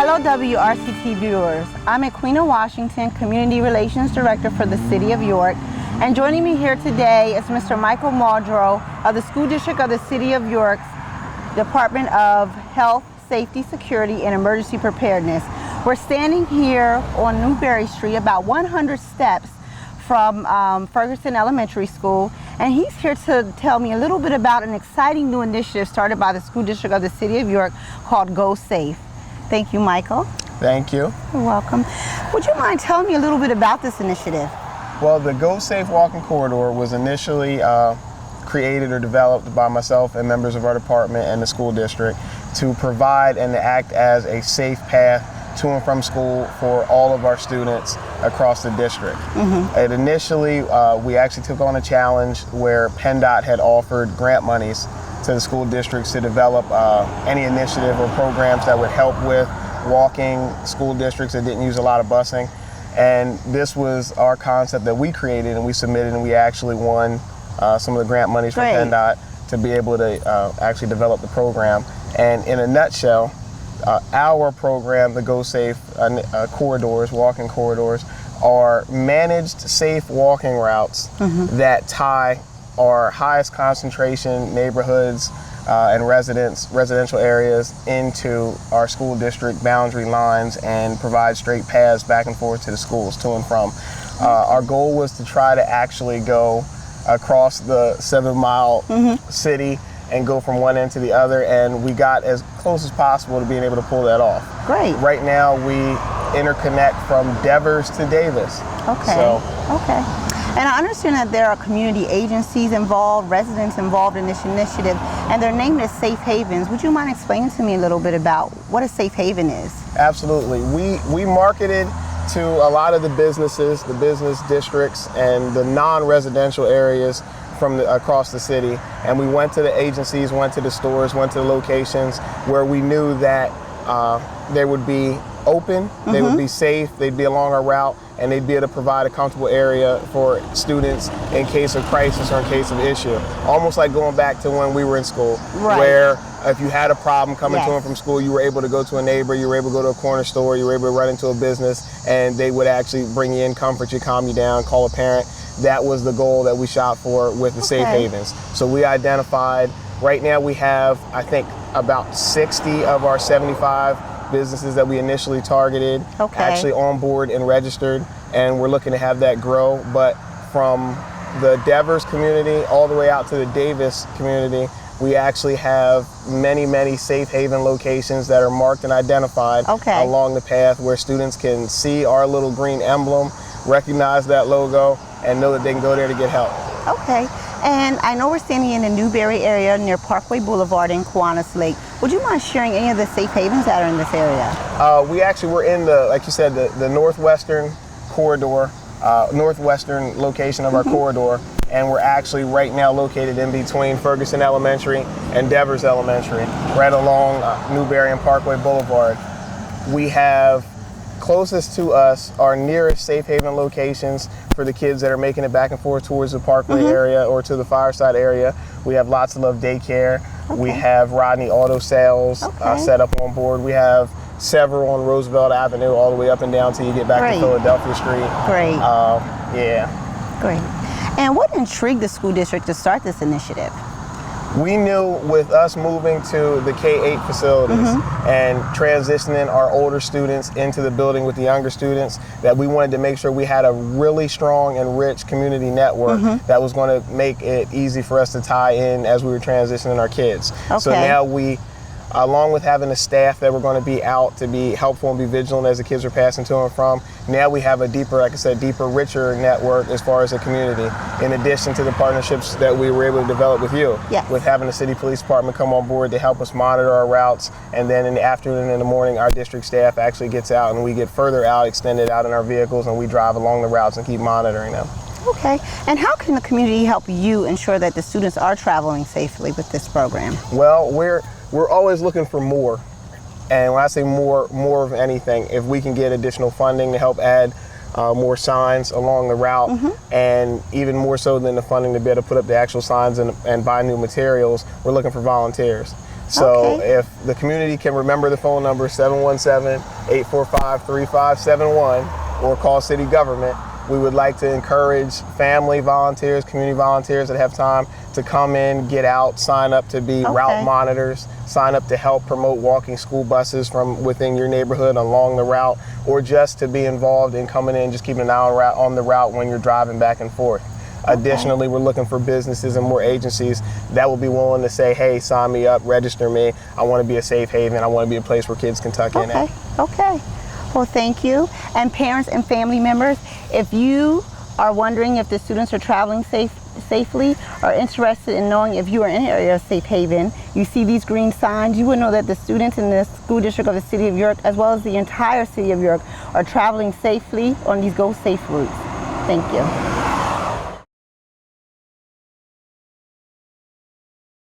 Hello WRCT viewers, I'm Equina Washington, Community Relations Director for the City of York, and joining me here today is Mr. Michael Muldrow of the School District of the City of York's Department of Health, Safety, Security, and Emergency Preparedness. We're standing here on Newberry Street, about 100 steps from Ferguson Elementary School, and he's here to tell me a little bit about an exciting new initiative started by the School District of the City of York called Go Safe. Thank you, Michael. Thank you. You're welcome. Would you mind telling me a little bit about this initiative? Well, the Go Safe Walking Corridor was initially created or developed by myself and members of our department and the school district to provide and to act as a safe path to and from school for all of our students across the district. And initially, we actually took on a challenge where PennDOT had offered grant monies to the school districts to develop any initiative or programs that would help with walking school districts that didn't use a lot of busing. And this was our concept that we created and we submitted, and we actually won some of the grant monies from PennDOT to be able to actually develop the program. And in a nutshell, our program, the Go Safe corridors, walking corridors, are managed safe walking routes that tie our highest concentration neighborhoods and residential areas into our school district boundary lines and provide straight paths back and forth to the schools, to and from. Our goal was to try to actually go across the 7-mile city and go from one end to the other, and we got as close as possible to being able to pull that off. Great. Right now we interconnect from Devers to Davis. Okay. And I understand that there are community agencies involved, residents involved in this initiative, and they're named as Safe Havens. Would you mind explaining to me a little bit about what a Safe Haven is? Absolutely. We marketed to a lot of the businesses, the business districts, and the non-residential areas from across the city, and we went to the agencies, went to the stores, went to the locations where we knew that they would be open, they would be safe, they'd be along our route, and they'd be able to provide a comfortable area for students in case of crisis or in case of issue. Almost like going back to when we were in school, where if you had a problem coming to and from school, you were able to go to a neighbor, you were able to go to a corner store, you were able to run into a business, and they would actually bring you in, comfort you, calm you down, call a parent. That was the goal that we shot for with the Safe Havens. So we identified, right now we have, I think, about 60 of our 75 businesses that we initially targeted actually on board and registered, and we're looking to have that grow. But from the Devers community all the way out to the Davis community, we actually have many Safe Haven locations that are marked and identified along the path where students can see our little green emblem, recognize that logo, and know that they can go there to get help. Okay. And I know we're standing in the Newberry area near Parkway Boulevard in Kiwanis Lake. Would you mind sharing any of the Safe Havens that are in this area? We actually were in the, like you said, the northwestern corridor, northwestern location of our corridor, and we're actually right now located in between Ferguson Elementary and Devers Elementary, right along Newberry and Parkway Boulevard. We have closest to us, our nearest Safe Haven locations for the kids that are making it back and forth towards the Parkway area or to the Fireside area. We have Lots of Love Daycare. We have Rodney Auto Sales set up on board. We have several on Roosevelt Avenue all the way up and down till you get back to Philadelphia Street. Great. And what intrigued the school district to start this initiative? We knew with us moving to the K-8 facilities and transitioning our older students into the building with the younger students, that we wanted to make sure we had a really strong and rich community network that was going to make it easy for us to tie in as we were transitioning our kids. So now we, along with having the staff that were going to be out to be helpful and be vigilant as the kids are passing to and from, now we have a deeper, like I said, richer network as far as the community, in addition to the partnerships that we were able to develop with you, with having the city police department come on board to help us monitor our routes, and then in the afternoon and in the morning, our district staff actually gets out and we get further out, extended out in our vehicles, and we drive along the routes and keep monitoring them. Okay, and how can the community help you ensure that the students are traveling safely with this program? Well, we're always looking for more. And when I say more of anything, if we can get additional funding to help add more signs along the route, and even more so than the funding to be able to put up the actual signs and buy new materials, we're looking for volunteers. So Okay. if the community can remember the phone number 717-845-3571 or call city government, we would like to encourage family volunteers, community volunteers that have time to come in, get out, sign up to be route monitors, sign up to help promote walking school buses from within your neighborhood along the route, or just to be involved in coming in, just keeping an eye on the route when you're driving back and forth. Additionally, we're looking for businesses and more agencies that will be willing to say, hey, sign me up, register me. I want to be a safe haven. I want to be a place where kids can tuck in at. Okay. Well, thank you. And parents and family members, if you are wondering if the students are traveling safely or interested in knowing if you are in an area of safe haven, you see these green signs, you will know that the students in the school district of the City of York, as well as the entire City of York, are traveling safely on these Go Safe routes. Thank you.